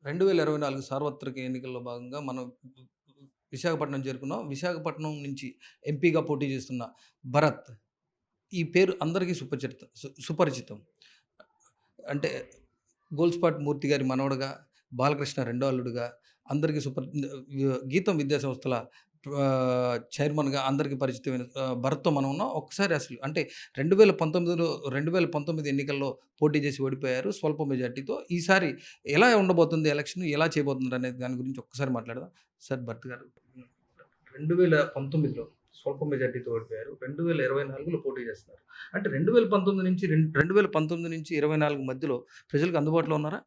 2024 సార్వత్రిక ఎన్నికల్లో భాగంగా మనం విశాఖపట్నం చేరుకున్నాం. విశాఖపట్నం నుంచి ఎంపీగా పోటీ చేస్తున్న భరత్. ఈ పేరు అందరికీ సుపరిచితం. అంటే గోల్స్పాట్ మూర్తి గారి మనవడుగా, బాలకృష్ణ రెండో అల్లుడుగా, అందరికీ గీతం విద్యా సంస్థల చైర్మన్‌గా అందరికీ పరిచితమైన భరత్‌తో మనం ఉన్నాం. ఒక్కసారి అసలు అంటే 2019 ఎన్నికల్లో పోటీ చేసి ఓడిపోయారు స్వల్ప మెజార్టీతో. ఈసారి ఎలా ఉండబోతుంది ఎలక్షన్? ఎలా చేయబోతున్నారు అనే దాని గురించి ఒక్కసారి మాట్లాడదాం. సార్ భరత్ గారు 2019లో స్వల్ప మెజార్టీతో ఓడిపోయారు. 2024లో పోటీ చేస్తున్నారు. అంటే 2019 నుంచి 24 మధ్యలో ప్రజలకు అందుబాటులో ఉన్నారా?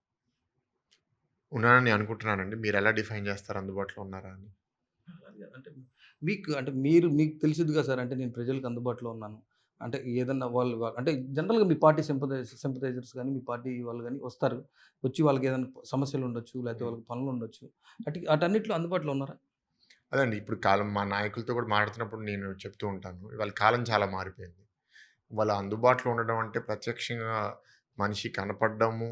ఉన్నానని అనుకుంటున్నానండి. మీరెలా డిఫైన్ చేస్తారు అందుబాటులో ఉన్నారా అని? అలాగే అంటే మీకు తెలిసిద్దిగా సార్. అంటే నేను ప్రజలకు అందుబాటులో ఉన్నాను. అంటే ఏదన్నా అంటే జనరల్‌గా మీ పార్టీ సింపథైజర్స్ గాని, మీ పార్టీ వాళ్ళు గాని వస్తారు. వచ్చి వాళ్ళకేదైనా సమస్యలుండొచ్చు, లేకపోతే హ్మ్. వాళ్ళకి పనులుండొచ్చు. అటన్నిట్లో అందుబాటులో ఉన్నారా? అదండి. ఇప్పుడు కాలం మా నాయకులతో కూడా మాట్లాడుతున్నప్పుడు నేను చెప్తూ ఉంటాను. ఇవాళ కాలం చాలా మారిపోయింది. వాళ్ళ అందుబాటులో ఉండడం అంటే ప్రత్యక్షంగా మనిషి కనపడడము,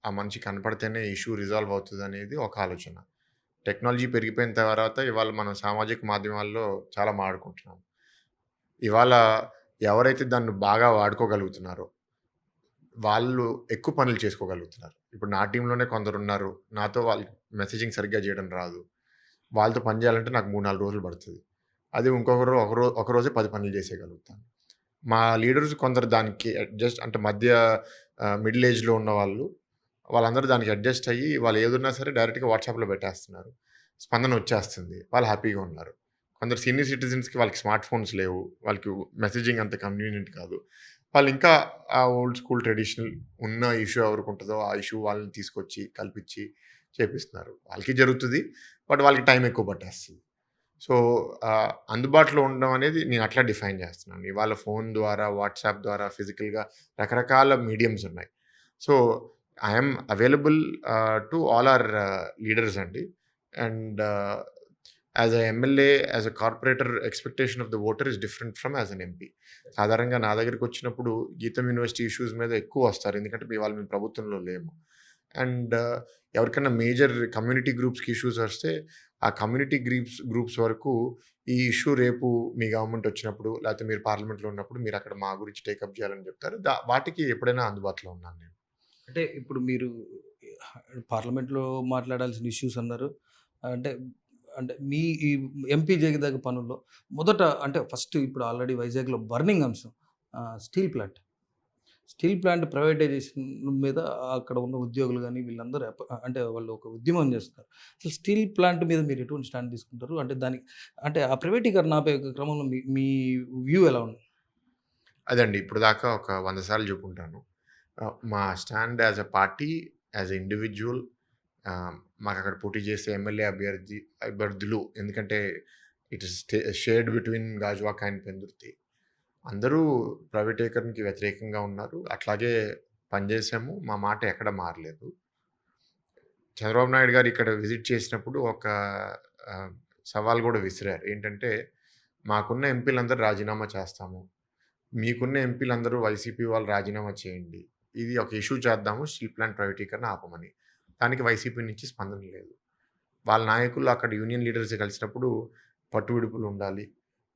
ఆ మనిషి కనపడితేనే ఇష్యూ రిజాల్వ్ అవుతదనేది ఒక ఆలోచన. టెక్నాలజీ పెరిగిపోయిన తర్వాత ఇవాళ మనం సామాజిక మాధ్యమాల్లో చాలా వాడుకుంటున్నాం. ఇవాళ ఎవరైతే దాన్ని బాగా వాడుకోగలుగుతున్నారో, వాళ్ళు ఎక్కువ పనులు చేసుకోగలుగుతున్నారు. ఇప్పుడు నా టీమ్‌లోనే కొందరున్నారు. నాతో వాళ్ళకి మెసేజింగ్ సరిగ్గా చేయడం రాదు. వాళ్ళతో పని చేయాలంటే నాకు 3, 4 రోజులు పడతది. అదే ఇంకొకరు ఒకరోజే 10 పనులు చేసేయగలుగుతాను. మా లీడర్స్ కొందరు దానికి అడ్జస్ట్ అంటే మిడిల్ ఏజ్‌లో ఉన్నవాళ్ళు, వాళ్ళందరూ దానికి అడ్జస్ట్ అయ్యి వాళ్ళు ఏదున్నా సరే డైరెక్ట్‌గా వాట్సాప్‌లో పెట్టేస్తున్నారు. స్పందన వచ్చేస్తుంది. వాళ్ళు హ్యాపీగా ఉన్నారు. కొందరు సీనియర్ సిటిజన్స్‌కి వాళ్ళకి స్మార్ట్ ఫోన్స్ లేవు. వాళ్ళకి మెసేజింగ్ అంత కన్వీనియంట్ కాదు. వాళ్ళు ఇంకా ఆ ఓల్డ్ స్కూల్ ట్రెడిషనల్ ఉన్న ఇష్యూ ఎవరికుంటదో ఆ ఇష్యూ వాళ్ళని తీసుకొచ్చి కల్పించి చేపిస్తున్నారు. వాళ్ళకి జరుగుతది. బట్ వాళ్ళకి టైం ఎక్కువ పట్టేస్తది. సో, అందుబాటులో ఉండడం అనేది నేను అట్లా డిఫైన్ చేస్తున్నాను. ఇవాళ ఫోను ద్వారా, వాట్సాప్ ద్వారా, ఫిజికల్‌గా రకరకాల మీడియమ్స్ ఉన్నాయి. So, I am available to all our leaders అండి. And as a MLA, as a corporator expectation of the voter is different from as an MP. సాధారణంగా నా దగ్గరికొచ్చినప్పుడు గీతం యూనివర్సిటీ ఇష్యూస్ మీద ఎక్కువ వస్తారు. ఎందుకంటే ఇవాళ మేము ప్రభుత్వంలో లేము. అండ్ ఎవరికైనా మేజర్ కమ్యూనిటీ గ్రూప్స్‌కి ఇష్యూస్ వస్తే, ఆ కమ్యూనిటీ గ్రూప్స్ వరకు ఈ ఇష్యూ రేపు మీ గవర్నమెంట్ వచ్చినప్పుడు, లేకపోతే మీరు పార్లమెంట్‌లో ఉన్నప్పుడు మీరక్కడ మా గురించి టేకప్ చేయాలని చెప్తారు. వాటికి ఎప్పుడైనా అందుబాటులో ఉన్నాను నేను. అంటే ఇప్పుడు మీరు పార్లమెంట్‌లో మాట్లాడాల్సిన ఇష్యూస్ అన్నారు. అంటే అంటే మీ ఈ ఎంపీ జేగదగ్గ పనుల్లో మొదట అంటే ఫస్ట్ ఇప్పుడు ఆల్రెడీ వైజాగ్‌లో బర్నింగ్ అంశం steel plant. Steel plant privatisation మీద అక్కడ ఉన్న ఉద్యోగులు గాని వీళ్ళందరూ అంటే వాళ్ళు ఒక ఉద్యమం చేస్తున్నారు. అసలు స్టీల్ ప్లాంట్ మీద మీరు ఎటువంటి స్టాండ్ తీసుకుంటారు? అంటే దానికి అంటే ఆ ప్రైవేటీకరణ ఆపే క్రమంలో మీ మీ వ్యూ ఎలా ఉంది? అదండి ఇప్పటిదాకా ఒక 100 సార్లు చెప్పుంటాను. మా stand as a party, as a individual మాకక్కడ పోటీ చేసే ఎమ్మెల్యే అభ్యర్థులు ఎందుకంటే it is shared between Gajuwaka and Pendurthi. అందరూ ప్రైవేటీకరణకి వ్యతిరేకంగా ఉన్నారు. అట్లాగే పనిచేసాము. మా మాట ఎక్కడ మారలేదు. చంద్రబాబు నాయుడు గారు ఇక్కడ విజిట్ చేసినప్పుడు ఒక ఆహ్, సవాల్ గూడా విసిరారు. ఏంటంటే, "మాకున్న ఎంపీలందరూ రాజీనామా చేస్తాము. మీకున్న ఎంపీలందరూ వైసీపీ వాళ్ళు రాజీనామా చేయండి. ఇది ఒక ఇష్యూ చేద్దాము. స్టీల్ ప్లాంట్ ప్రైవేటీకరణ ఆపమని." దానికి వైసీపీ నుంచి స్పందన లేదు. వాళ్ళ నాయకులు అక్కడ యూనియన్ లీడర్స్ కలిసినప్పుడు పట్టు విడుపులుండాలి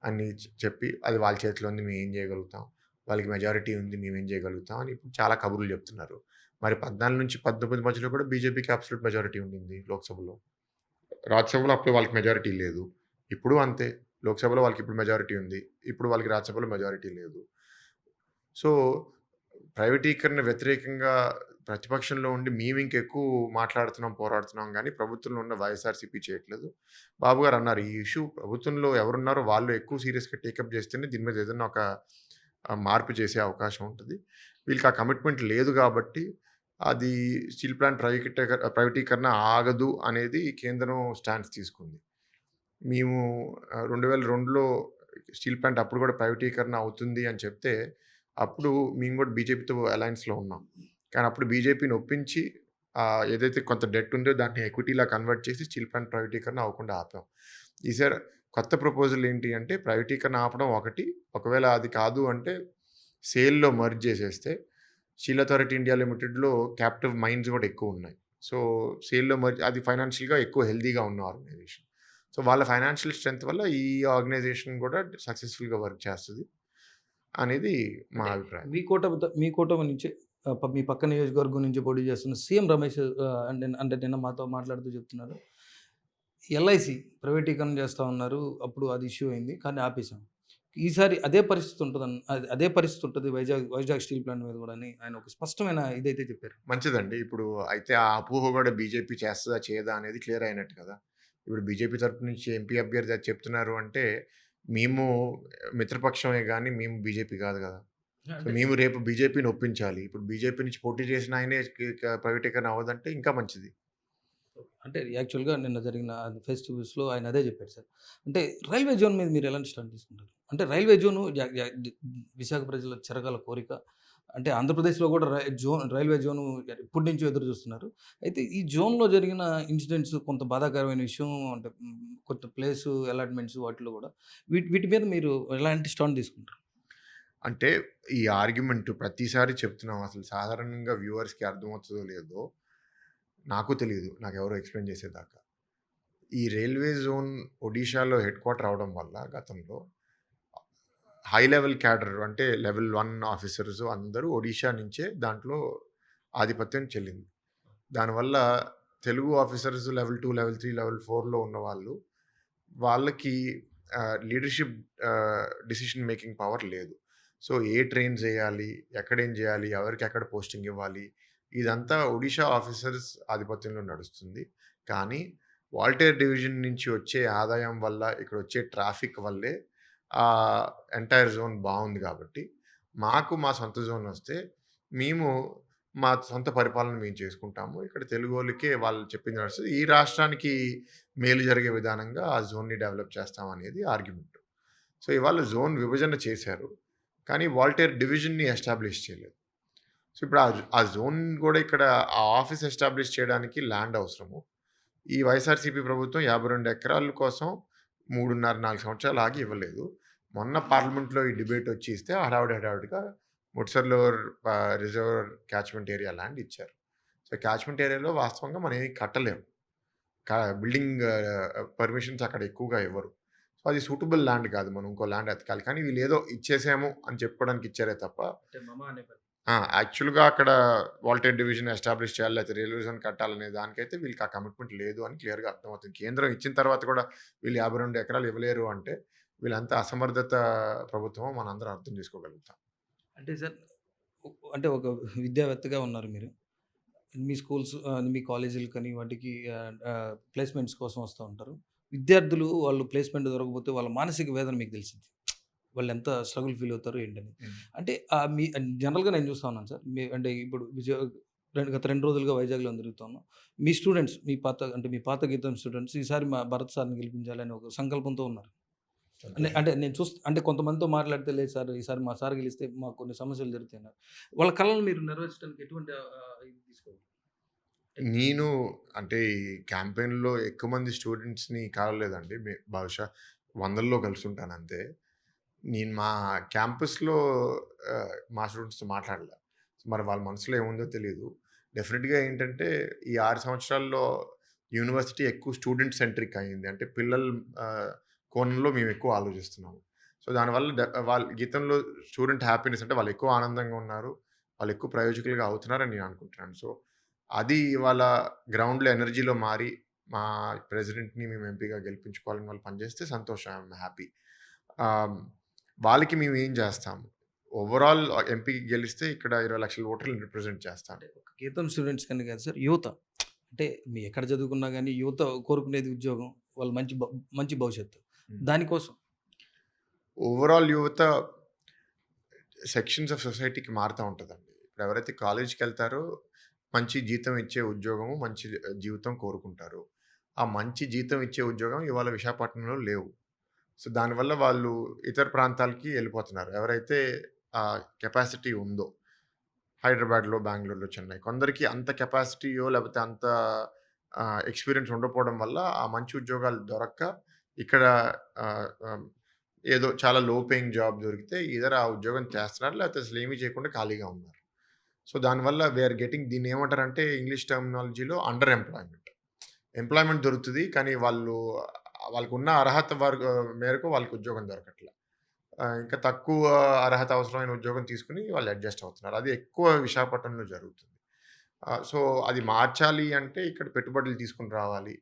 అని చెప్పి, అది వాళ్ళ చేతిలో ఉంది మేమేం చేయగలుగుతాం. వాళ్ళకి మెజారిటీ ఉంది మేమేం చేయగలుగుతాం అని ఇప్పుడు చాలా కబుర్లు చెప్తున్నారు. మరి 14-19 మధ్యలో కూడా బీజేపీకి అబ్సల్యూట్ మెజారిటీ ఉండింది లోక్సభలో. రాజ్యసభలో అప్పుడు వాళ్ళకి మెజారిటీ లేదు. ఇప్పుడు అంతే. లోక్సభలో వాళ్ళకిప్పుడు మెజారిటీ ఉంది. ఇప్పుడు వాళ్ళకి రాజ్యసభలో మెజారిటీ లేదు. సో, ప్రైవేటీకరణ వ్యతిరేకంగా ప్రతిపక్షంలో ఉండి మేమింకెక్కువ మాట్లాడుతున్నాం, పోరాడుతున్నాం గానీ, ప్రభుత్వంలో ఉన్న వైఎస్ఆర్‌సీపీ చేయట్లేదు. బాబు గారన్నారు, "ఈ ఇష్యూ ప్రభుత్వంలో ఎవరున్నారో వాళ్ళు ఎక్కువ సీరియస్‌గా టేకప్ చేస్తేనే దీని మీద ఏదన్నా ఒక మార్పు చేసే అవకాశం ఉంటది. వీళ్ళకి ఆ కమిట్మెంట్ లేదు గాబట్టి, అది స్టీల్ ప్లాంట్ ప్రైవేటీకరణ ఆగదు అనేది కేంద్రం స్టాన్స్ తీసుకుంది." మేము 2002లో స్టీల్ ప్లాంట్ అప్పుడు గూడా ప్రైవేటీకరణ అవుతుంది అని చెప్తే, అప్పుడు మేము గూడా బీజేపీతో అలయన్స్‌లో ఉన్నాం. కానీ అప్పుడు బీజేపీని ఒప్పించి ఏదైతే కొంత డెట్ ఉందో దాన్ని ఎక్విటీలా కన్వర్ట్ చేసి స్టీల్ ప్లాంట్ ప్రైవేటీకరణ అవ్వకుండా ఆపాం. ఈసారి కొత్త ప్రపోజల్ ఏంటి అంటే ప్రైవేటీకరణ ఆపడం ఒకటి, ఒకవేళ అది కాదు అంటే సేల్‌లో మెర్జ్ చేసేస్తే స్టీల్ అథారిటీ ఇండియా లిమిటెడ్‌లో క్యాప్టివ్ మైన్స్ గూడా ఎక్కువున్నాయి. సో, సేల్‌లో అది ఫైనాన్షియల్‌గా ఎక్కువ హెల్తీగా ఉన్న ఆర్గనైజేషన్. సో, వాళ్ళ ఫైనాన్షియల్ స్ట్రెంత్ వల్ల ఈ ఆర్గనైజేషన్ కూడా సక్సెస్‌ఫుల్‌గా వర్క్ చేస్తది అనేది మా అంటే అభిప్రాయం. మీ కూటమి నుంచి మీ పక్క నియోజకవర్గం నుంచి పోటీ చేస్తున్న సీఎం రమేష్ అంటే నిన్న మాతో మాట్లాడుతూ చెప్తున్నారు. ఎల్ఐసి ప్రైవేటీకరణ చేస్తా ఉన్నారు. అప్పుడు అది ఇష్యూ అయింది. కానీ ఆపేసాం. ఈసారి అదే పరిస్థితి ఉంటదని అదే పరిస్థితి ఉంటది వైజాగ్ స్టీల్ ప్లాంట్ మీద గూడా అని ఆయన ఒక స్పష్టమైన ఇదైతే చెప్పారు. మంచిదండి. ఇప్పుడు అయితే ఆ అపోహ గూడా బీజేపీ చేస్తదా? చేయదా? అనేది క్లియర్ అయినట్టు కదా! ఇప్పుడు బీజేపీ తరపు నుంచి ఎంపీ అభ్యర్థి అది చెప్తున్నారు అంటే, మేము మిత్రపక్షమే గానీ, మేము బీజేపీ కాదు గదా! సో, అంటే మేము రేపు బీజేపీని ఒప్పించాలి. ఇప్పుడు బీజేపీ నుంచి పోటీ చేసిన ఆయనే ప్రైవేటీకరణ అవ్వదంటే ఇంకా మంచిది. అంటే యాక్చువల్‌గా నిన్న జరిగిన ఫెస్టివల్స్‌లో ఆయన అదే చెప్పారు సార్. అంటే రైల్వే జోన్ మీద మీరు ఎలాంటి స్టాండ్ తీసుకుంటారు? అంటే రైల్వే జోను య య ది విశాఖ ప్రజల చిరకాల కోరిక. అంటే ఆంధ్రప్రదేశ్‌లో కూడా రైల్వే జోను ఎప్పటినుంచో ఎదురు చూస్తున్నారు. అయితే ఈ జోన్‌లో జరిగిన ఇన్సిడెంట్స్ కొంత బాధాకరమైన విషయం. అంటే కొంత ప్లేసు అలాట్‌మెంట్స్ వాటిలో కూడా వీటి మీద మీరు ఎలాంటి స్టాండ్ తీసుకుంటారు? అంటే ఈ ఆర్గ్యుమెంట్ ప్రతిసారి చెప్తున్నాం. అసలు సాధారణంగా వ్యూవర్స్‌కి అర్థమవుతదో లేదో నాకు తెలీదు. నాకెవరో ఎక్స్‌ప్లెయిన్ చేసేదాకా. ఈ రైల్వే జోన్ ఒడిషాలో హెడ్ క్వార్టర్ అవ్వడం వల్ల గతంలో హై లెవెల్ క్యాడర్ అంటే లెవెల్ 1 ఆఫీసర్స్ అందరూ ఒడిషా నుంచే దాంట్లో ఆధిపత్యం చెల్లింది. దానివల్ల Telugu officers level 2, level 3, level 4లో ఉన్నవాళ్ళు వాళ్ళకి లీడర్‌షిప్ డెసిషన్ మేకింగ్ పవర్ లేదు. సో, ఏ ట్రైన్స్ ఎయ్యాలి? ఎక్కడేం జేయాలి? ఎవరికెక్కడ పోస్టింగ్ ఇవ్వాలి? ఇదంతా ఒడిషా ఆఫీసర్స్ ఆధిపత్యంలో నడుస్తుంది. కానీ వాల్టేర్ డివిజన్ నుంచి వచ్చే ఆదాయం వల్ల, ఇక్కడొచ్చే ట్రాఫిక్ వల్లే ఎంటైర్ జోన్ బావుంది గాబట్టి, మాకు మా సొంత జోనొస్తే మేము మా సొంత పరిపాలన మేము చేసుకుంటాము. ఇక్కడ తెలుగోళ్ళకే వాళ్ళు చెప్పింది నడుస్తది. ఈ రాష్ట్రానికి మేలు జరిగే విధానంగా ఆ జోన్‌ని డెవలప్ చేస్తామనేది ఆర్గ్యుమెంట్. సో, ఇవాళ జోన్ విభజన చేశారు. కానీ వాల్టేర్ డివిజన్‌ని ఎస్టాబ్లిష్ చేయలేదు. సో, ఇప్పుడు ఆ జోన్ గూడా ఇక్కడ ఆ ఆఫీస్ ఎస్టాబ్లిష్ చేయడానికి ల్యాండ్ అవసరము. ఈ వైఎస్ఆర్‌సీపీ ప్రభుత్వం 52 ఎకరాల కోసం 3.5, 4 సంవత్సరాలు ఆగి ఇవ్వలేదు. మొన్న పార్లమెంట్‌లో ఈ డిబేట్ వచ్చి ఇస్తే హడావిడిగా ముడ్సర్‌లో రిజర్వ్ క్యాచ్‌మెంట్ ఏరియా ల్యాండ్ ఇచ్చారు. సో, క్యాచ్‌మెంట్ ఏరియాలో వాస్తవంగా మనం ఏమి కట్టలేము. బిల్డింగ్ పర్మిషన్స్ అక్కడ ఎక్కువగా ఇవ్వరు. సో, అది సూటబుల్ ల్యాండ్ కాదు. మనం ఇంకో ల్యాండ్ ఎతకాలి. కానీ వీళ్ళేదో ఇచ్చేసాము అని చెప్పుకోవడానికి ఇచ్చారే తప్ప అంటే మమ అనే పని. యాక్చువల్‌గా అక్కడ వాల్టేర్ డివిజన్ ఎస్టాబ్లిష్ చేయాలి. లేకపోతే రైల్వే జోన్ కట్టాలనే దానికైతే వీళ్ళకి ఆ కమిట్మెంట్ లేదు అని క్లియర్‌గా అర్థమవుతుంది. కేంద్రం ఇచ్చిన తర్వాత కూడా వీళ్ళు 52 ఎకరాలు ఇవ్వలేరు అంటే వీళ్ళంత అసమర్థత ప్రభుత్వమో మనందరం అర్థం చేసుకోగలుగుతాం. అంటే సార్ అంటే ఒక విద్యావేత్తగా ఉన్నారు మీరు. మీ స్కూల్స్ మీ కాలేజీలు కానీ వాటికి ప్లేస్‌మెంట్స్ కోసం వస్తా ఉంటారు. విద్యార్థులు వాళ్ళు ప్లేస్‌మెంట్ దొరకకపోతే వాళ్ళ మానసిక వేదన మీకు తెలిసిద్ది. వాళ్ళెంత స్ట్రగుల్ ఫీల్ అవుతారో ఏంటని. హ్మ్. అంటే మీ జనరల్‌గా నేను చూస్తా ఉన్నాను సార్. అంటే ఇప్పుడు గత 2 రోజులుగా వైజాగ్‌లో తిరుగుతా ఉన్నాం. మీ స్టూడెంట్స్ మీ పాత గీతం స్టూడెంట్స్ ఈసారి మా భరత్ సార్‌ని గెలిపించాలని ఒక సంకల్పంతో ఉన్నారు. సంతోషం. అంటే నేను అంటే కొంతమందితో మాట్లాడితే లేదు సార్ ఈసారి మా సార్ గెలిస్తే మాకు కొన్ని సమస్యలు జరుగుతాయన్నారు. వాళ్ళ కలలను మీరు నెరవేర్చడానికి ఎటువంటి ఇది తీసుకోవాలి? నేను అంటే ఈ క్యాంపెయిన్‌లో ఎక్కువ మంది స్టూడెంట్స్‌ని కలవలేదండి. బహుశా వందల్లో కలిసుంటానంతే. నేను మా క్యాంపస్‌లో మా స్టూడెంట్స్‌తో మాట్లాడలే. మరి వాళ్ళ మనసులో ఏముందో తెలీదు. డెఫినిట్‌గా ఏంటంటే ఈ 6 సంవత్సరాల్లో యూనివర్సిటీ ఎక్కువ స్టూడెంట్ సెంట్రిక్ అయింది. అంటే పిల్లల ఆహ్, కోణంలో మేము ఎక్కువ ఆలోచిస్తున్నాము. సో, దానివల్ల వాళ్ళ గీతంలో స్టూడెంట్ హ్యాపీనెస్ అంటే వాళ్ళు ఎక్కువ ఆనందంగా ఉన్నారు. వాళ్ళు ఎక్కువ ప్రయోజకులుగా అవుతున్నారని నేను అనుకుంటున్నాను. సో, అది ఇవాళ గ్రౌండ్‌లో ఎనర్జీలో మారి మా ప్రెసిడెంట్‌ని మేము ఎంపీగా గెలిపించుకోవాలని వాళ్ళు పనిచేస్తే సంతోషం. I'm happy. ఆహ్, వాళ్ళకి మేము ఏం చేస్తాము? ఓవరాల్ ఎంపీ గెలిస్తే ఇక్కడ 20,00,000 ఓటర్లను రిప్రజెంట్ చేస్తాను. అంటే ఒక గీతం స్టూడెంట్స్ కని కాదు సార్ యువత. అంటే మీ ఎక్కడ చదువుకున్నా గాని యువత కోరుకునేది ఉద్యోగం. వాళ్ళు మంచి భవిష్యత్తు. హ్మ్. దానికోసం ఓవరాల్ యువత సెక్షన్స్ ఆఫ్ సొసైటీకి మారుతా ఉంటదండి. ఇప్పుడు ఎవరైతే కాలేజ్‌కెళ్తారో మంచి జీతం ఇచ్చే ఉద్యోగము, మంచి జీవితం కోరుకుంటారు. ఆ మంచి జీతం ఇచ్చే ఉద్యోగం ఇవాళ విశాఖపట్నంలో లేవు. సో, దానివల్ల వాళ్ళు ఇతర ప్రాంతాలకి ఎళ్ళిపోతున్నారు. ఎవరైతే కెపాసిటీ ఉందో హైదరాబాద్‌లో, బెంగుళూరులో, చెన్నై. కొందరికి అంత కెపాసిటీయో లేకపోతే అంత ఎక్స్‌పీరియన్స్ ఉండకపోవడం వల్ల ఆ మంచి ఉద్యోగాలు దొరక్క ఇక్కడ ఆహ్, ఆహ్, ఏదో చాలా లో పేయింగ్ జాబ్ దొరికితే ఆ ఉద్యోగం చేస్తున్నారు. లేకపోతే అసలేమీ చేయకుండా ఖాళీగా ఉన్నారు. సో, దానివల్ల వీఆర్ గెట్టింగ్ దీన్ని ఏమంటారంటే ఇంగ్లీష్ టర్మినాలజీలో అండర్ ఎంప్లాయ్‌మెంట్. ఎంప్లాయ్‌మెంట్ దొరుకుతది. కానీ వాళ్ళకున్న అర్హత మేరకు వాళ్ళకి ఉద్యోగం దొరకట్ల. ఇంకా తక్కువ అర్హత అవసరమైన ఉద్యోగం తీసుకొని వాళ్ళు అడ్జస్ట్ అవుతున్నారు. అది ఎక్కువ విశాఖపట్నంలో జరుగుతుంది. సో, అది మార్చాలి అంటే ఇక్కడ పెట్టుబడులు తీసుకొని రావాలి.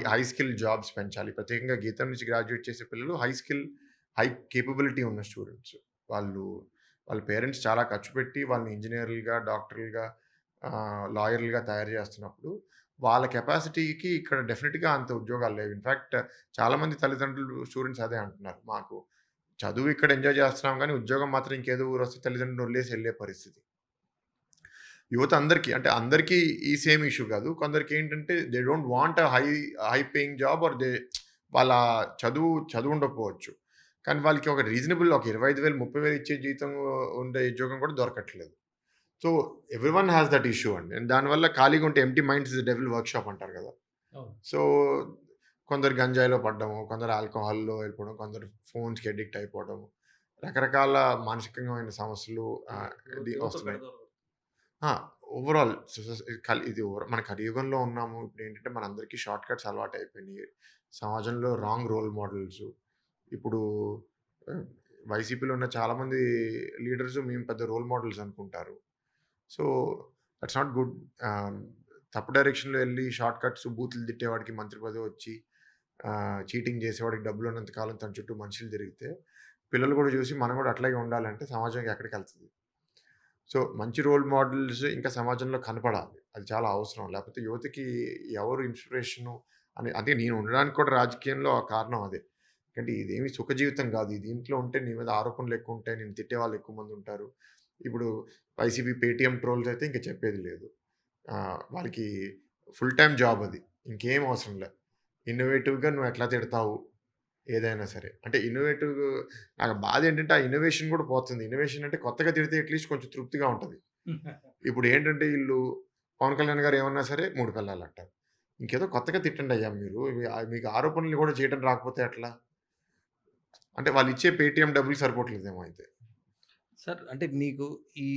హై స్కిల్ జాబ్స్ పెంచాలి. ప్రత్యేకంగా గీతం నుంచి గ్రాడ్యుయేట్ చేసే పిల్లలు హై కేపబిలిటీ ఉన్న స్టూడెంట్స్. వాళ్ళు వాళ్ళ పేరెంట్స్ చాలా ఖర్చు పెట్టి వాళ్ళని ఇంజినీర్లుగా, డాక్టర్లుగా, లాయర్లుగా తయారు చేస్తున్నప్పుడు వాళ్ళ కెపాసిటీకి ఇక్కడ డెఫినిట్‌గా అంత ఉద్యోగాలు లేవు. ఇన్‌ఫాక్ట్ చాలామంది తల్లిదండ్రులు, స్టూడెంట్స్ అదే అంటున్నారు. మాకు చదువు ఇక్కడ ఎంజాయ్ చేస్తున్నాం గానీ, ఉద్యోగం మాత్రం ఇంకేదో ఊరొస్తే తల్లిదండ్రులను వదిలేసి ఎళ్ళే పరిస్థితి. యువత అందరికీ అంటే అందరికీ ఈ సేమ్ ఇష్యూ కాదు. కొందరికేంటంటే they don't want a high paying job or వాళ్ళ చదువు ఉండకపోవచ్చు. కానీ వాళ్ళకి ఒక రీజనబుల్ ఒక 25,000, 30,000 ఇచ్చే జీతం ఉండే ఉద్యోగం కూడా దొరకట్లేదు. So, everyone has that issue అండి. And దానివల్ల ఖాళీగా ఉంటే empty minds is the devil workshop అంటారు కదా! అవును. సో, కొందరు గంజాయిలో పడ్డము, కొందరు ఆల్కహాల్‌లో వెళ్ళిపోవడం, కొందరు ఫోన్స్‌కి అడిక్ట్ అయిపోవడము. రకరకాల మానసికమైన సమస్యలు ఇది యువత వస్తున్నాయి. పెడదారు. ఆ! ఓవరాల్ ఇది మన కలియుగంలో ఉన్నాము. ఇప్పుడేంటంటే మనందరికీ షార్ట్ కట్స్ అలవాటయిపోయినియి. సమాజంలో రాంగ్ రోల్ మోడల్సు. ఇప్పుడు ఆహ్, వైసీపీలో ఉన్న చాలామంది లీడర్స్ మేము పెద్ద రోల్ మోడల్స్ అనుకుంటారు. So, that's not good. ఆహ్, తప్పు డైరెక్షన్‌లో ఎళ్లి షార్ట్ కట్స్ బూతులు తిట్టేవాడికి మంత్రి పదవొచ్చి, చీటింగ్ చేసేవాడికి డబ్బులున్నంత కాలం తన చుట్టూ మనుషులు తిరిగితే, పిల్లలు కూడా చూసి మనం కూడా అట్లాగే ఉండాలంటే సమాజం ఎక్కడికెళ్తది? సో, మంచి రోల్ మోడల్స్ ఇంకా సమాజంలో కనపడాలి. అది చాలా అవసరం. లేపోతే యువతకి ఎవరు ఇన్‌స్పిరేషను అంటే నేను ఉండడానికి కూడా రాజకీయంలో ఆ కారణం అదే. ఎందుకంటే ఇదేమి సుఖ జీవితం గాదు. దీంట్లో ఉంటే నీ మీద ఆరోపణలు ఎక్కువుంటాయి. నిన్ను తిట్టేవాళ్ళు ఎక్కువ మందుంటారు. ఇప్పుడు వైసీపీ పేటీఎం ట్రోల్స్ అయితే ఇంక చెప్పేది లేదు. వాళ్ళకి ఫుల్ టైమ్ జాబ్ అది. ఇంకేం అవసరం లే. ఇన్నోవేటివ్‌గా నువ్వు ఎట్లా తిడతావు? ఏదైనా సరే. అంటే నాకు బాధేంటంటే, ఆ ఇన్నోవేషన్ గూడా పోతుంది. ఇన్నోవేషన్ అంటే కొత్తగా తిడితే అట్‌లీస్ట్ కొంచెం తృప్తిగా ఉంటది. ఇప్పుడేంటంటే ఈళ్ళు పవన్ కళ్యాణ్ గారు ఏమన్నా సరే 3 పెళ్ళాలంటారు. ఇంకేదో కొత్తగా తిట్టండయ్యా మీరు. మీకు ఆరోపణలు గూడా చేయడం రాకపోతే ఎట్లా? అంటే వాళ్ళిచ్చే పేటీఎం డబ్బులు సరిపోవట్లేదేమో అయితే. సార్ అంటే మీకు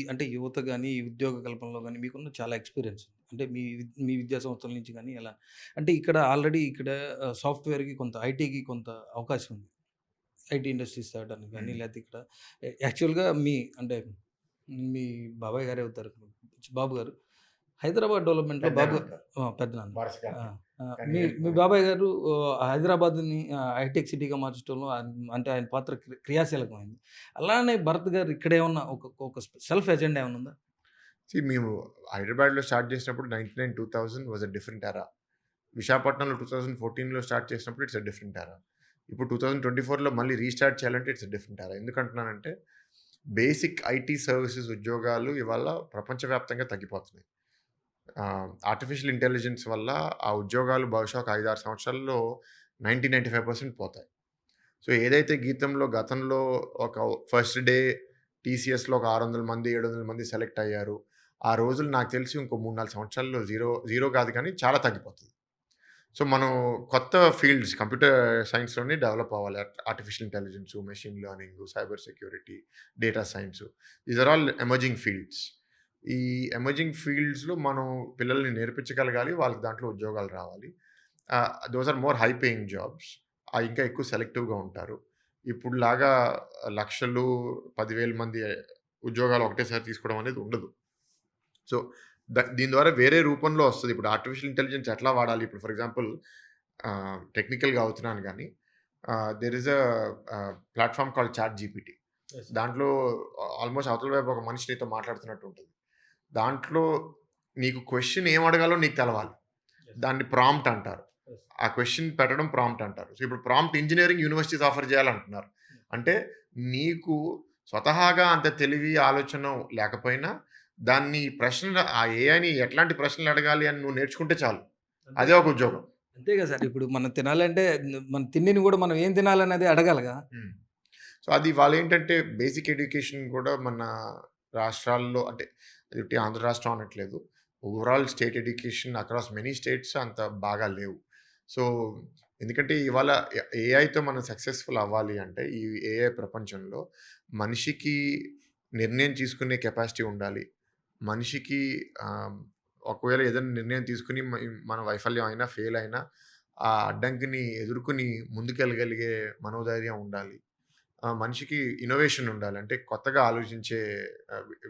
అంటే యువత గాని, ఈ ఉద్యోగ కల్పనలో గాని మీకున్న చాలా ఎక్స్‌పీరియన్స్ ఉంది. అంటే మీ విద్యా సంస్థల నుంచి గాని ఎలా అంటే ఇక్కడ ఆల్రెడీ ఇక్కడ సాఫ్ట్‌వేర్‌కి కొంత ఐటీకి కొంత అవకాశం ఉంది. ఐటీ ఇండస్ట్రీస్ తేవడానికి గాని హ్మ్. లేకపోతే ఇక్కడ యాక్చువల్‌గా అంటే మీ బాబాయ్ గారే అవుతారు. బాబు గారు హైదరాబాద్ డెవలప్‌మెంట్‌లో పెద్దనాన్న బాబు అంటారు. పెద్దనాన్న. ఆ! వరుసగానే. కానీ మీ మీ బాబాయ్ గారు హైదరాబాద్‌ని హైటెక్ సిటీగా మార్చడంలో అంటే ఆయన పాత్ర క్రియాశీలకమైంది. అలానే భరత్ గారు ఇక్కడేమన్నా ఒక సెల్ఫ్ ఎజెండా ఏమన్నా ఉందా? మేము హైదరాబాద్‌లో స్టార్ట్ చేసినప్పుడు 99, 2000 వాస్ ఎ డిఫరెంట్ ఎరా. విశాఖపట్నంలో 2014లో స్టార్ట్ చేసినప్పుడు ఇట్స్ ఎ డిఫరెంట్ ఎరా. ఇప్పుడు 2024లో మళ్ళీ రీస్టార్ట్ చేయాలంటే ఇట్స్ ఎ డిఫరెంట్ ఎరా. ఎందుకంటున్నానంటే బేసిక్ ఐటీ సర్వీసెస్ ఉద్యోగాలు ఇవాళ ప్రపంచవ్యాప్తంగా తగ్గిపోతున్నాయి. ఆర్టిఫిషియల్ ఇంటెలిజెన్స్ వల్ల ఆ ఉద్యోగాలు బహుశా ఒక 5, 6 సంవత్సరాల్లో 95% పోతాయి. సో, ఏదైతే గతంలో ఒక ఫస్ట్ డే టీసీఎస్‌లో ఒక 600 మంది, 700 మంది సెలెక్ట్ అయ్యారు. ఆ రోజులు నాకు తెలిసి ఇంకో 3, 4 సంవత్సరాల్లో జీరో కాదు కానీ చాలా తగ్గిపోతది. సో, మనం కొత్త ఫీల్డ్స్ కంప్యూటర్ సైన్స్‌లోనే డెవలప్ అవ్వాలి. Artificial intelligence, machine learning, cyber security, data science these are all emerging fields. ఈ ఎమర్జింగ్ ఫీల్డ్స్‌లో మనం పిల్లల్ని నేర్పించగలగాలి. వాళ్ళకి దాంట్లో ఉద్యోగాలు రావాలి. Those are more high paying jobs. ఇంకా ఎక్కువ సెలెక్టివ్‌గా ఉంటారు. ఇప్పుడులాగా లక్షలు, 10,000 మంది ఉద్యోగాలు ఒకటేసారి తీసుకోవడం అనేది ఉండదు. సో, దీని ద్వారా వేరే రూపంలో వస్తది. ఇప్పుడు ఆర్టిఫిషియల్ ఇంటెలిజెన్స్ ఎట్లా వాడాలి? ఇప్పుడు ఫర్ ఎగ్జాంపుల్ టెక్నికల్‌గా అవుతున్నాను గానీ there is platform called ChatGPT. Yes. దాంట్లో ఆల్‌మోస్ట్ అవతల వైపు ఒక మనిషి నీతో మాట్లాడుతున్నట్టు ఉంటది. దాంట్లో నీకు క్వెషన్ ఏం అడగాలో నీకు తెలవాలి. యెస్. దాన్ని ప్రాంప్ట్ అంటారు. యెస్. ఆ క్వెషన్ పెట్టడం ప్రాంప్ట్ అంటారు. సో, ఇప్పుడు ప్రాంప్ట్ ఇంజినీరింగ్ యూనివర్సిటీస్ ఆఫర్ చేయాలంటున్నారు. అంటే నీకు స్వతహాగా అంత తెలివి, ఆలోచన లేకపోయినా దాన్ని ఆ ఏఐని ఎట్లాంటి ప్రశ్నలు అడగాలి అని నువ్వు నేర్చుకుంటే చాలు. అంతే. అదే ఒక ఉద్యోగం. అంతే కదా సార్. ఇప్పుడు మనం తినాలంటే మన తిండిని గూడా మనం ఏం తినాలనేది అడగాలిగా. హ్మ్. సో, అది వాళ్ళేంటంటే బేసిక్ ఎడ్యుకేషన్ కూడా మన రాష్ట్రాల్లో అంటే అది ఉట్టి ఆంధ్ర రాష్ట్రం అనట్లేదు. Overall state education across many states అంత బాగా లేవు. సో, ఎందుకంటే ఇవాళ ఏఐతో మనం సక్సెస్‌ఫుల్ అవ్వాలి అంటే ఈ ఏఐ ప్రపంచంలో మనిషికి నిర్ణయం తీసుకునే కెపాసిటీ ఉండాలి. మనిషికి ఆహ్, ఒకవేళ ఏదైనా నిర్ణయం తీసుకొని మన వైఫల్యం అయినా, ఫెయిల్ అయినా ఆ అడ్డంకిని ఎదుర్కొని ముందుకెళ్ళగలిగే మనోధైర్యం ఉండాలి. మనిషికి ఇన్నోవేషన్ ఉండాలి. అంటే కొత్తగా ఆలోచించే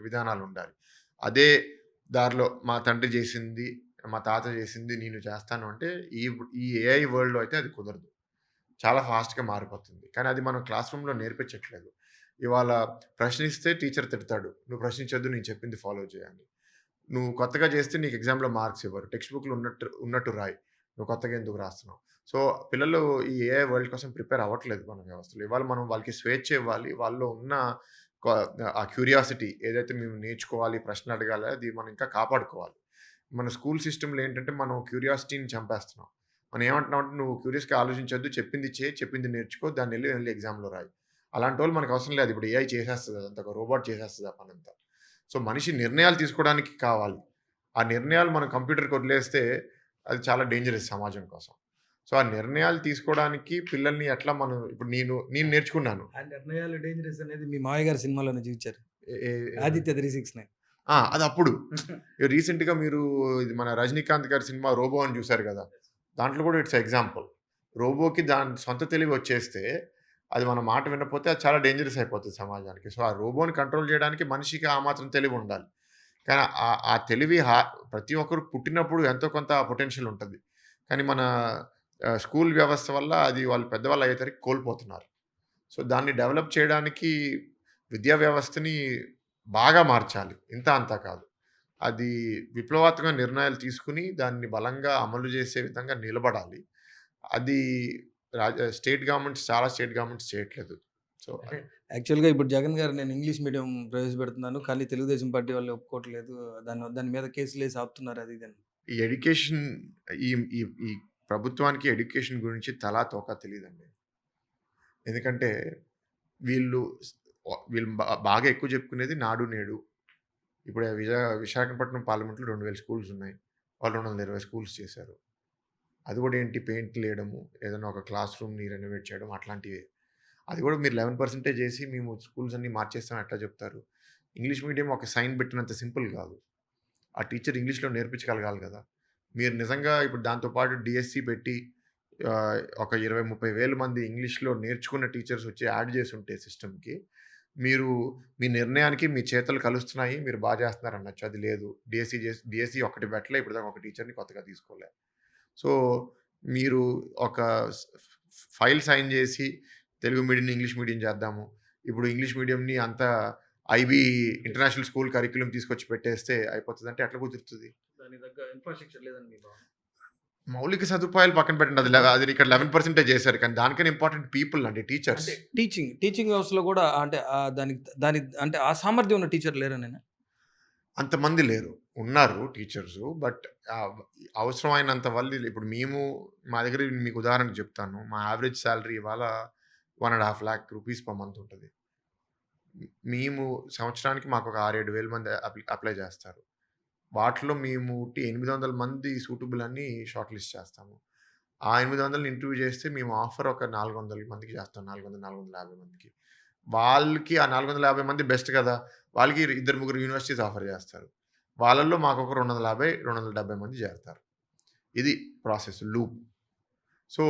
విధానాలుండాలి. అదే దారిలో మా తండ్రి చేసింది, మా తాత చేసింది నేను చేస్తాను అంటే ఈ ఏఐ వరల్డ్‌లో అయితే అది కుదరదు. చాలా ఫాస్ట్‌గా మారిపోతుంది. కానీ అది మనం క్లాస్ రూమ్‌లో నేర్పించట్లేదు. ఇవాళ ప్రశ్నిస్తే టీచర్ తిడతాడు. "నువ్వు ప్రశ్నించొద్దు. నేను చెప్పింది ఫాలో చేయి" అని. నువ్వు కొత్తగా చేస్తే నీకు ఎగ్జామ్‌లో మార్క్స్ ఇవ్వరు. టెక్స్ట్ బుక్‌లో ఉన్నట్టు ఉన్నట్టు రాయి. నువ్వు కొత్తగా ఎందుకు రాస్తున్నావు? సో, పిల్లలు ఈ ఏఐ వరల్డ్ కోసం ప్రిపేర్ అవ్వట్లేదు మన వ్యవస్థలో. ఇవాళ మనం వాళ్ళకి స్వేచ్ఛ ఇవ్వాలి. వాళ్ళలో ఉన్న కొ ఆ క్యూరియాసిటీ ఏదైతే మేము నేర్చుకోవాలి, ప్రశ్నలు అడగాలి అది మనం ఇంకా కాపాడుకోవాలి. మన స్కూల్ సిస్టమ్‌లో ఏంటంటే మనం క్యూరియాసిటీని చంపేస్తున్నాం. మనం ఏమంటున్నామంటే నువ్వు క్యూరియస్‌గా ఆలోచించొద్దు. చెప్పింది చేయి, చెప్పింది నేర్చుకో. దాన్నెళ్లి ఎగ్జామ్‌లో రాయి. అలాంటోళ్ళు మనకు అవసరం లేదు. ఇప్పుడు ఏఐ చేసేస్తది అదంతా. ఒక రోబోట్ చేసేస్తది ఆ పనంతా. సో, మనిషి నిర్ణయాలు తీసుకోవడానికి కావాలి. ఆ నిర్ణయాలు మనం కంప్యూటర్‌కి వదిలేస్తే అది చాలా డేంజరస్ సమాజం కోసం. సో, ఆ నిర్ణయాలు తీసుకోవడానికి పిల్లల్ని ఎట్లా మనం ఇప్పుడు నేను నేర్చుకున్నాను. ఆ నిర్ణయాలు డేంజరస్ అనేది మీ మావయ్య గారి సినిమాలోనే చూయించారు. ఏ ఏ ఏ 'ఆదిత్య 369'. అదప్పుడు. రీసెంట్‌గా మీరు ఇది మన 'రజనీకాంత్' గారి సినిమా 'రోబో' అని చూసారు గదా! దాంట్లో కూడా ఇట్స్ ఎగ్జాంపుల్. రోబోకి దాని సొంత తెలివి వచ్చేస్తే, అది మన మాట వినకపోతే అది చాలా డేంజరస్ అయిపోతది సమాజానికి. సో, ఆ రోబోని కంట్రోల్ చేయడానికి మనిషికి ఆ మాత్రం తెలివి ఉండాలి. కానీ ఆ తెలివి ప్రతి ఒక్కరు పుట్టినప్పుడు ఎంతో కొంత పొటెన్షియల్ ఉంటది. కానీ మన స్కూల్ వ్యవస్థ వల్ల అది వాళ్ళు పెద్దవాళ్ళు అయ్యేసరికి కోల్పోతున్నారు. సో, దాన్ని డెవలప్ చేయడానికి విద్యా వ్యవస్థని బాగా మార్చాలి. ఇంతా అంతా కాదు. అది విప్లవాత్మక నిర్ణయాలు తీసుకొని దాన్ని బలంగా అమలు చేసే విధంగా నిలబడాలి. అది స్టేట్ గవర్నమెంట్స్ చాలా స్టేట్ గవర్నమెంట్స్ చేయట్లేదు. సో, అంటే యాక్చువల్‌గా ఇప్పుడు జగన్ గారు నేను ఇంగ్లీష్ మీడియం ప్రవేశపెడుతున్నాను. కానీ తెలుగుదేశం పార్టీ వాళ్ళు ఒప్పుకోవట్లేదు. దాని మీద కేసులేసి ఆపుతున్నారు అది ఇది అని. ఈ ఎడ్యుకేషన్ ఈ ఈ ఈ ప్రభుత్వానికి ఎడ్యుకేషన్ గురించి తలా తోకా తెలీదండి. ఎందుకంటే వీళ్ళు స్ వీళ్ళు బాగా ఎక్కువ చెప్పుకునేది నాడు నేడు. ఇప్పుడు విశాఖపట్నం పార్లమెంట్‌లో 2000 స్కూల్స్ ఉన్నాయి. వాళ్ళు 220 స్కూల్స్ చేశారు. అది కూడా ఏంటి పెయింట్‌లేయడము, ఏదైనా ఒక క్లాస్ రూమ్‌ని రెనోవేట్ చేయడం అట్లాంటివే. అది కూడా మీరు 11% చేసి మేము స్కూల్స్ అన్నీ మార్చేస్తాం ఎట్లా చెప్తారు? ఇంగ్లీష్ మీడియం ఒక సైన్ పెట్టినంత సింపుల్ కాదు. ఆ టీచర్ ఇంగ్లీష్‌లో నేర్పించగలగాలి కదా! మీరు నిజంగా ఇప్పుడు దాంతో పాటు డీఎస్సీ పెట్టి ఒక 20, 30 వేల మంది ఇంగ్లీష్‌లో నేర్చుకున్న టీచర్స్ వచ్చి యాడ్ చేసుంటే సిస్టమ్‌కి, మీరు మీ నిర్ణయానికి మీ చేతులు కలుస్తున్నాయి. మీరు చేస్తున్నారు అనొచ్చు. అది లేదు. డీఎస్సీ ఒక్కటి పెట్టలే. ఇప్పటిదాకా ఒక టీచర్‌ని కొత్తగా తీసుకోలే. సో, మీరు ఒక స్ ఫైల్ సైన్ జేసి, తెలుగు మీడియంని ఇంగ్లీష్ మీడియం చేద్దాము. ఇప్పుడు ఇంగ్లీష్ మీడియంని అంతా ఐబీ ఇంటర్నేషనల్ స్కూల్ కరిక్యులమ్ తీసుకొచ్చి పెట్టేస్తే అయిపోతదంటే ఎట్లా కుదురుతది? దానికి తగ్గ ఇన్‌ఫ్రాస్ట్రక్చర్ లేదని మీ భావన. మౌలిక సదుపాయాలు పక్కన పెట్టండి. అది ఇక్కడ 11% చేశారు. కానీ దానికన్నా ఇంపార్టెంట్ పీపుల్ అండి. టీచర్స్. అంటే టీచింగ్ వ్యవస్థలో కూడా అంటే అంటే ఆ సామర్థ్యం ఉన్న టీచర్ లేరనేనా? అంతమంది లేరు. ఉన్నారు టీచర్సు. బట్ అవసరమైనంత ఇప్పుడు మా దగ్గర మీకు ఉదాహరణకు చెప్తాను. మా యావరేజ్ సాలరీ ఇవాళ 1,50,000 రూపీస్ పర్ మంత్ ఉంటది. మేము సంవత్సరానికి మాకొక 6, 7 వేల మంది అప్లై చేస్తారు. వాటిలో మేము 800 మంది సూటబుల్ అని షార్ట్ లిస్ట్ చేస్తాము. ఆ 800ని ఇంటర్వ్యూ చేస్తే మేము ఆఫర్ ఒక 400 మందికి చేస్తాం. 400, 450 మందికి. వాళ్ళకి ఆ 450 మంది బెస్ట్ కదా! వాళ్ళకి ఇద్దరు, ముగ్గురు యూనివర్సిటీస్ ఆఫర్ చేస్తారు. వాళ్ళలో మాకొక 250, 270 మంది చేరతారు. ఇది ప్రాసెస్ లూప్. సో,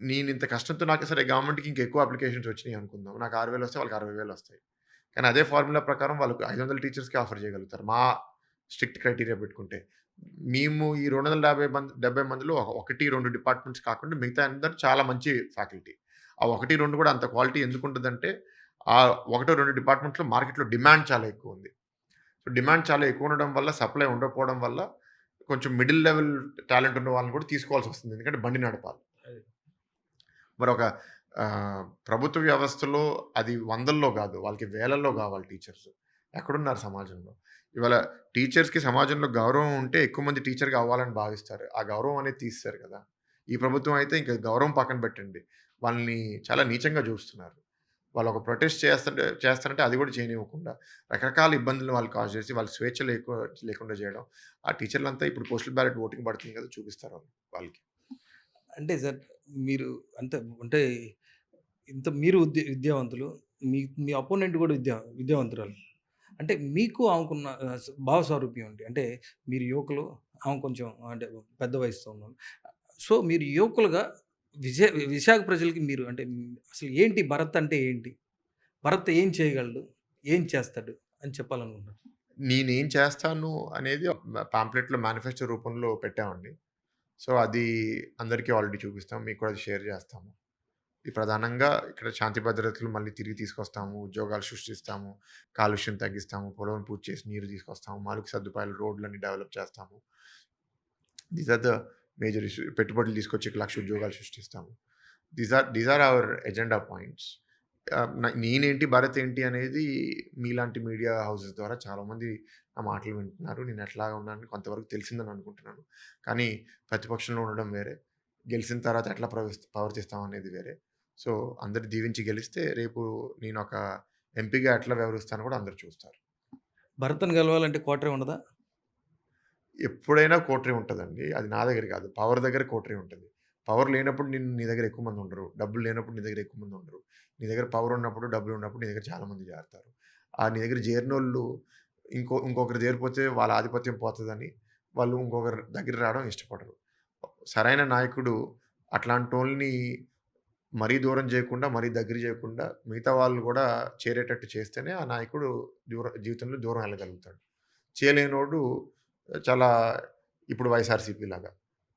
నేనింత కష్టంతో నాకు సరే గవర్నమెంట్‌కి ఇంకెక్కువ అప్లికేషన్స్ వచ్చినియి అనుకుందాం. నాకు 6,000 వస్తే వాళ్ళకి 60,000 వస్తాయి. కానీ అదే ఫార్ములా ప్రకారం వాళ్ళకి 500 టీచర్స్‌కే ఆఫర్ చేయగలుగుతారు. మా స్ట్రిక్ట్ క్రైటీరియా పెట్టుకుంటే. మేము ఈ 270 మందిలో 1, 2 డిపార్ట్మెంట్స్ కాకుండా మిగతా అందరూ చాలా మంచి ఫ్యాకల్టీ. ఆ 1, 2 కూడా అంత క్వాలిటీ ఎందుకుంటదంటే, ఆ 1, 2 డిపార్ట్మెంట్‌లో మార్కెట్‌లో డిమాండ్ చాలా ఎక్కువుంది. సో, డిమాండ్ చాలా ఎక్కువుండడం వల్ల, సప్లై ఉండకపోవడం వల్ల కొంచెం మిడిల్ లెవెల్ టాలెంట్ ఉన్న వాళ్ళని కూడా తీసుకోవాల్సొస్తుంది. ఎందుకంటే బండి నడపాలి. అదే. మరొక ప్రభుత్వ వ్యవస్థలో అది వందల్లో గాదు. వాళ్ళకి వేలల్లో గావాలి టీచర్స్. ఎక్కడున్నారు సమాజంలో? ఇవాళ టీచర్స్‌కి సమాజంలో గౌరవం ఉంటే ఎక్కువ మంది టీచర్‌గా అవ్వాలని భావిస్తారు. ఆ గౌరవం అనేది తీసేసారు కదా! ఈ ప్రభుత్వం అయితే ఇంక గౌరవం పక్కన పెట్టండి. వాళ్ళని చాలా నీచంగా జూస్తున్నారు. వాళ్ళొక ప్రొటెస్ట్ చేస్తారంటే అది గూడా చేయనివ్వకుండా రకరకాల ఇబ్బందులు వాళ్ళు కాజ్ చేసి వాళ్ళకి స్వేచ్ఛ లేకుండా జేయడం. ఆ టీచర్లంతా ఇప్పుడు పోస్టల్ బ్యాలెట్ ఓటింగ్ పడుతుంది కదా! చూపిస్తారు వాళ్ళకి. అంటే సార్ మీరు అంటే మీరు విద్యావంతులు. మీ మీ అపోనెంట్ కూడా విద్యావంతురాలు. అంటే మీకు ఆమెకున్న భావ సారూప్యం ఏంటి? అంటే మీరు యువకులు, ఆమె కొంచెం అంటే పెద్ద వయసుతో ఉన్నారు. సో, మీరు యువకులుగా విశాఖ ప్రజలకి మీరు అంటే అసలు ఏంటి భరత్ అంటే ఏంటి? భరత్ ఏం చేయగలడు? ఏం చేస్తాడు? అని చెప్పాలనుకుంటున్నారు. నేనేం చేస్తాను అనేది పాంప్లెట్‌లో మేనిఫెస్టో రూపంలో పెట్టామండి. సో, అది అందరికీ ఆల్రెడీ చూపిస్తాం. మీకు కూడా అది షేర్ చేస్తాము. ప్రధానంగా ఇక్కడ శాంతి భద్రతలు మళ్ళీ తిరిగి తీసుకొస్తాము. ఉద్యోగాలు సృష్టిస్తాము. కాలుష్యం తగ్గిస్తాము. పొలం పూర్తి చేసి నీరు తీసుకొస్తాము. మౌలిక సదుపాయాలు రోడ్లన్నీ డెవలప్ చేస్తాము. These are the major issue. పెట్టుబడులు తీసుకొచ్చి 1,00,000 ఉద్యోగాలు సృష్టిస్తాము. These are our agenda points. నేనేంటి, భారత్ ఏంటి అనేది మీలాంటి మీడియా హౌసెస్ ద్వారా చాలామంది నా మాటలు వింటున్నారు. నేను ఎట్లాగా ఉన్నానని కొంతవరకు తెలిసిందని అనుకుంటున్నాను. కానీ ప్రతిపక్షంలో ఉండడం వేరే. గెలిచిన తర్వాత ఎట్లా ప్రవర్తిస్తాం అనేది వేరే. సో, అందరూ దీవించి గెలిస్తే రేపు నేనొక ఎంపీగా ఎట్లా వ్యవహరిస్తానో కూడా అందరూ చూస్తారు. భరత్‌ని గెలవాలంటే కోటరీ ఉండదా? ఎప్పుడైనా కోటరీ ఉంటదండి. అది నా దగ్గర కాదు. పవర్ దగ్గర కోటరీ ఉంటది. పవర్ లేనప్పుడు నీ దగ్గర ఎక్కువ మంది ఉండరు. డబ్బులు లేనప్పుడు నీ దగ్గర ఎక్కువ మంది ఉండరు. నీ దగ్గర పవర్ ఉన్నప్పుడు, డబ్బులు ఉన్నప్పుడు నీ దగ్గర చాలా మంది చేరతారు. నీ దగ్గర చేరినోళ్ళు ఇంకొకరు చేరిపోతే వాళ్ళ ఆధిపత్యం పోతదని వాళ్ళు ఇంకొకరి దగ్గర రావడం ఇష్టపడరు. సరైన నాయకుడు అట్లాంటోళ్ళని మరీ దూరం చేయకుండా, మరీ దగ్గర చేయకుండా మిగతా వాళ్ళు కూడా చేరేటట్టు చేస్తేనే ఆ నాయకుడు జీవితంలో దూరం వెళ్ళగలుగుతాడు. చేయలేనోడు చాలా ఇప్పుడు వైఎస్ఆర్‌సీపీ లాగా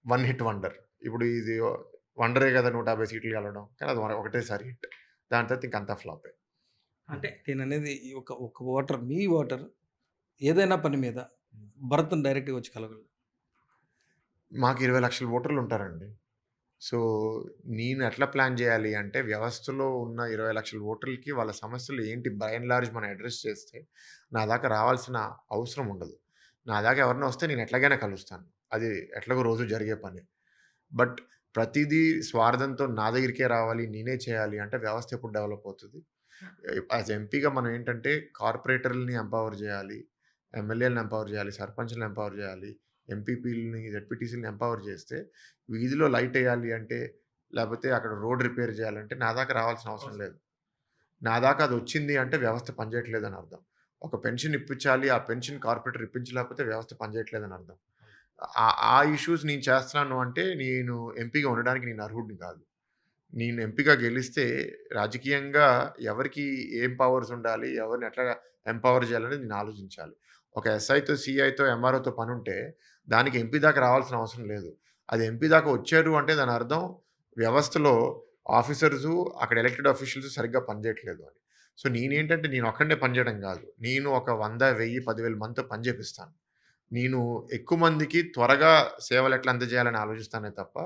వన్ హిట్ వండర్. ఇప్పుడు ఇది వండరే కదా 150 సీట్లు గెలవడం. కానీ అది ఒకటేసారి హిట్. దాని తర్వాత ఇంకంతా ఫ్లాపే. అంటే నేననేది ఒక ఓటర్ మీ ఓటర్ ఏదైనా పని మీద భరత్‌ని డైరెక్ట్‌గా వచ్చి కలవగలడు. మాకు 20,00,000 ఓటర్లు ఉంటారండి. సో, నేను ఎట్లా ప్లాన్ జేయాలి అంటే, వ్యవస్థలో ఉన్న 20,00,000 ఓటర్లకి వాళ్ళ సమస్యలు ఏంటి బై అండ్ లార్జ్ మనం అడ్రెస్ చేస్తే, నా దాకా రావాల్సిన అవసరం ఉండదు. నా దాకా ఎవరైనా వస్తే నేను ఎట్లాగైనా కలుస్తాను. అది ఎట్లాగో రోజు జరిగే పనే. బట్ ప్రతీదీ స్వార్థంతో నా దగ్గరికే రావాలి, నేనే చేయాలి అంటే వ్యవస్థ ఎప్పుడు డెవలప్ అవుతది? యాస్ ఎంపీగా మనం ఏంటంటే కార్పొరేటర్‌లని ఎంపవర్ జేయాలి. ఎమ్మెల్యేలని ఎంపవర్ జేయాలి. సర్పంచ్‌లని ఎంపవర్ జేయాలి. ఎంపీపీలని, జెడ్పీటీసీలని ఎంపవర్ చేస్తే వీధిలో లైటెయ్యాలి అంటే, లేపోతే అక్కడ రోడ్ రిపేర్ జేయాలంటే నా దాకా రావాల్సిన అవసరం లేదు. నా దాకా అదొచ్చింది అంటే వ్యవస్థ పనిచేయట్లేదని అర్థం. ఒక పెన్షన్ ఇప్పించాలి. ఆ పెన్షన్ కార్పొరేటర్ ఇప్పించలేకపోతే వ్యవస్థ పనిచేయట్లేదని అర్థం. ఆ ఇష్యూస్ నేను చేస్తున్నాను అంటే నేను ఎంపీగా ఉండడానికి నేను అర్హుడిని కాదు. నేను ఎంపీగా గెలిస్తే రాజకీయంగా ఎవరికి ఏం పవర్స్ ఉండాలి, ఎవరిని ఎట్లా ఎంపవర్ చేయాలనేది నేను ఆలోచించాలి. ఒక ఎస్ఐతో, సీఐతో, ఎంఆర్ఓతో పనుంటే దానికి ఎంపీ దాకా రావాల్సిన అవసరం లేదు. అది ఎంపీ దాకా వచ్చారు అంటే దాని అర్థం వ్యవస్థలో ఆఫీసర్సు, అక్కడ ఎలక్టెడ్ ఆఫీషియల్స్ సరిగ్గా పనిచేయట్లేదు అని. సో, నేనేంటంటే నేను ఒక్కడినే పనిచేయడం కాదు. నేను ఒక 100, 1000, 10,000 మందితో పని చేపిస్తాను. నేను ఎక్కువ మందికి త్వరగా సేవలు ఎట్లా అందజేయాలని ఆలోచిస్తానే తప్ప,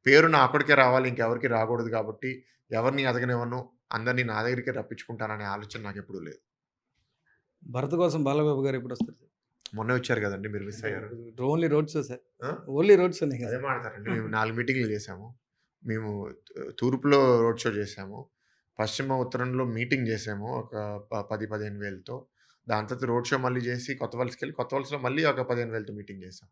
పేరు నా ఒక్కడికే రావాలి, ఇంకెవరికీ రాకూడదు కాబట్టి ఎవరిని ఎదగనివ్వను, అందరిని నా దగ్గరికే రప్పించుకుంటాననే ఆలోచన నాకెప్పుడూ లేదు. భరత్ కోసం బాలబాబు గారు ఎప్పుడొస్తారు? మొన్నే వచ్చారు కదండీ! మీరు మిస్ అయ్యారు. ఓన్లీ రోడ్ షోసే. ఆ? ఓన్లీ రోడ్ షోనే అదే కదా! మాడతారండి. మేము 4 మీటింగ్‌లు చేశాము. మేము తూర్పులో రోడ్ షో చేశాము. పశ్చిమ, ఉత్తరంలో మీటింగ్ చేశాము. ఒక 10, 15 వేలతో. దాని తర్వాత రోడ్ షో మళ్ళీ చేసి కొత్త వలసకెళ్ళి, కొత్త వలసలో మళ్ళీ ఒక 15 వేలతో మీటింగ్ చేశాం.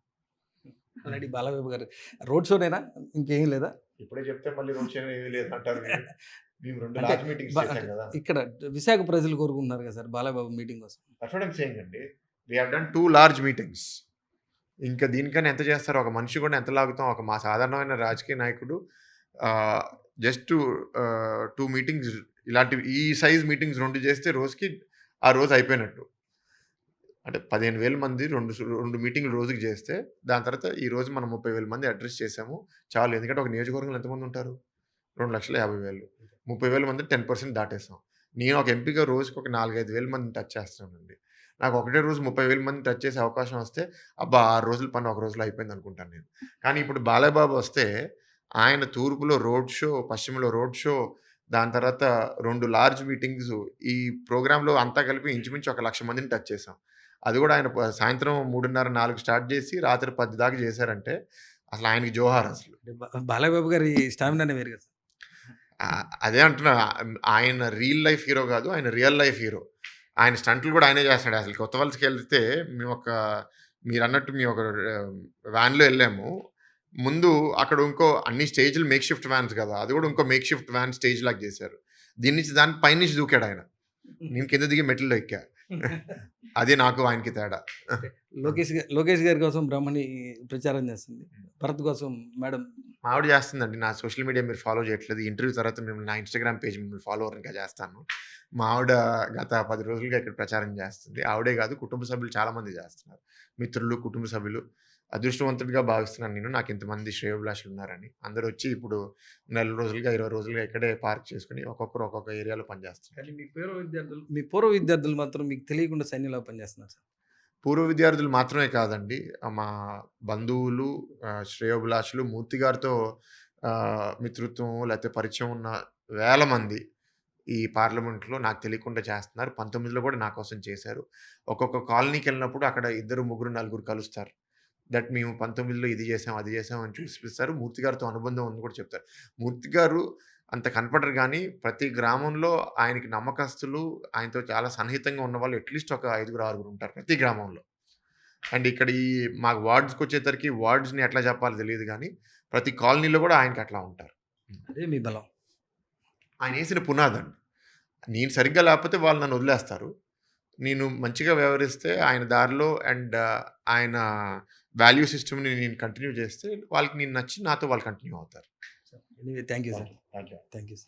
ఆల్రెడీ బాలబాబు గారు రోడ్ షోనేనా? ఇంకేం లేదా? ఇప్పుడే చెప్తే మళ్ళీ రోడ్ షో ఏమీ లేదంటారు మీరు. మేము 2 అంటే లార్జ్ మీటింగ్స్ చేశాం అంటే కదా! ఇక్కడ విశాఖ ప్రజలు కోరుకుంటున్నారు కదా సార్ బాలబాబు మీటింగ్ కోసం. దట్స్ వాట్ ఐయామ్ సేయింగ్ అండి. We have done 2 large meetings. ఇంకా దీనికన్నా ఎంత చేస్తారు? ఒక మనిషి కూడా ఎంత లాగుతాం? ఒక మా సాధారణమైన రాజకీయ నాయకుడు ఆహ్, జస్ట్ 2 మీటింగ్స్ ఇలాంటివి ఈ సైజ్ మీటింగ్స్ 2 చేస్తే రోజుకి ఆ రోజు అయిపోయినట్టు. అంటే 15,000 మంది 2 మీటింగ్‌లు రోజుకి చేస్తే, దాని తర్వాత ఈరోజు మనం 30,000 మంది అడ్రెస్ చేసాము. చాలు. ఎందుకంటే ఒక నియోజకవర్గంలో ఎంతమంది ఉంటారు? 2,50,000. 30,000 మంది 10% దాటేసాం. నేను ఒక ఎంపీగా రోజుకి ఒక 4, 5,000 మందిని టచ్ చేస్తానండి. నాకు ఒకటే రోజు 30,000 మందిని టచ్ చేసే అవకాశం వస్తే, అబ్బా! 6 రోజుల పని ఒక రోజులో అయిపోయిందనుకుంటాను నేను. కానీ ఇప్పుడు బాలయ్య బాబు వస్తే, ఆయన తూర్పులో రోడ్ షో, పశ్చిమలో రోడ్ షో, దాని తర్వాత 2 లార్జ్ మీటింగ్స్, ఈ ప్రోగ్రామ్‌లో అంతా కలిపి ఇంచుమించు 1,00,000 మందిని టచ్ చేసాం. అది కూడా ఆయన సాయంత్రం 3:30, 4 స్టార్ట్ చేసి రాత్రి 10 దాకా చేశారంటే, అసలు ఆయనకి జోహార్ అసలు. అంటే బాలయ్య బాబు గారి స్టామినానే వేరు కదా! అదే అంటున్నా. ఆయన రియల్ లైఫ్ హీరో కాదు. ఆయన రియల్ లైఫ్ హీరో. ఆయన స్టంట్లు కూడా ఆయనే చేస్తాడు. అసలు కొత్త వలసకెళ్తే మీరన్నట్టు మేము ఒక వ్యాన్‌లో ఎళ్ళాము. ముందు అక్కడ అన్ని స్టేజ్‌లు మేక్ షిఫ్ట్ వ్యాన్స్ కదా! అది కూడా ఇంకో మేక్ షిఫ్ట్ వ్యాన్ స్టేజ్ లాగా చేశారు. దీని నుంచి దాని పైనుంచి దూకాడాయన. నేను కింద దిగి మెట్లలో ఎక్కా. అది నాకు ఆయనకి తేడా. లోకేష్ గారి కోసం బ్రహ్మణి ప్రచారం చేస్తుంది. భరత్ కోసం మేడం మా ఆవిడ చేస్తుందండి. నా సోషల్ మీడియా మీరు ఫాలో చేయట్లేదు. ఇంటర్వ్యూ తర్వాత మిమ్మల్ని నా ఇన్‌స్టాగ్రామ్ పేజ్ మిమ్మల్ని ఫాలోవర్‌గా చేస్తాను. మా ఆవిడ గత 10 రోజులుగా ఇక్కడ ప్రచారం చేస్తుంది. ఆవిడే కాదు కుటుంబ సభ్యులు చాలామంది చేస్తున్నారు. మిత్రులు, కుటుంబ సభ్యులు. అదృష్టవంతుడిగా భావిస్తున్నాను నేను. నాకు ఇంతమంది శ్రేయోభిలాషులు ఉన్నారని. అందరూ వచ్చి ఇప్పుడు నెల రోజులుగా, 20 రోజులుగా ఇక్కడే పార్క్ చేసుకొని ఒక్కొక్కరు ఒక్కొక్క ఏరియాలో పనిచేస్తున్నారు. కానీ మీ పూర్వ విద్యార్థులు మాత్రం మీకు తెలియకుండా సైన్యంలో పనిచేస్తున్నారు సార్. పూర్వ విద్యార్థులు మాత్రమే కాదండి. మా బంధువులు, శ్రేయోభిలాషులు మూర్తి గారితో మిత్రుత్వం లేకపోతే పరిచయం ఉన్న వేల మంది ఈ పార్లమెంట్‌లో నాకు తెలియకుండా చేస్తున్నారు. 19లో కూడా నా కోసం చేశారు. ఒక్కొక్క కాలనీకెళ్ళినప్పుడు అక్కడ ఇద్దరు, ముగ్గురు, నలుగురు కలుస్తారు. మేము 19లో ఇది చేసాం, అది చేసాం అని చూపిస్తారు. మూర్తి గారితో అనుబంధం ఉందని కూడా చెప్తారు. మూర్తి గారు అంత కనపడరు గానీ, ప్రతి గ్రామంలో ఆయనకి నమ్మకస్తులు, ఆయనతో చాలా సన్నిహితంగా ఉన్నవాళ్ళు అట్‌లీస్ట్ ఒక 5, 6 ఉంటారు ప్రతి గ్రామంలో. అండ్ ఇక్కడ ఈ మా వార్డ్స్‌కొచ్చేసరికి వార్డ్స్‌ని ఎట్లా చెప్పాలో తెలీదు గానీ, ప్రతి కాలనీలో కూడా ఆయనకి అట్లా ఉంటారు. అదే మీ బలం. ఆయనేసిన పునాదండి. నేను సరిగ్గా లేకపోతే వాళ్ళు నన్ను వదిలేస్తారు. నేను మంచిగా వ్యవహరిస్తే ఆయన దారిలో అండ్ ఆయన వాల్యూ సిస్టమ్‌ని నేను కంటిన్యూ చేస్తే వాళ్ళకి నేను నచ్చి నాతో వాళ్ళు కంటిన్యూ అవుతారు. Anyway thank you sir. Thank you. Thank you sir.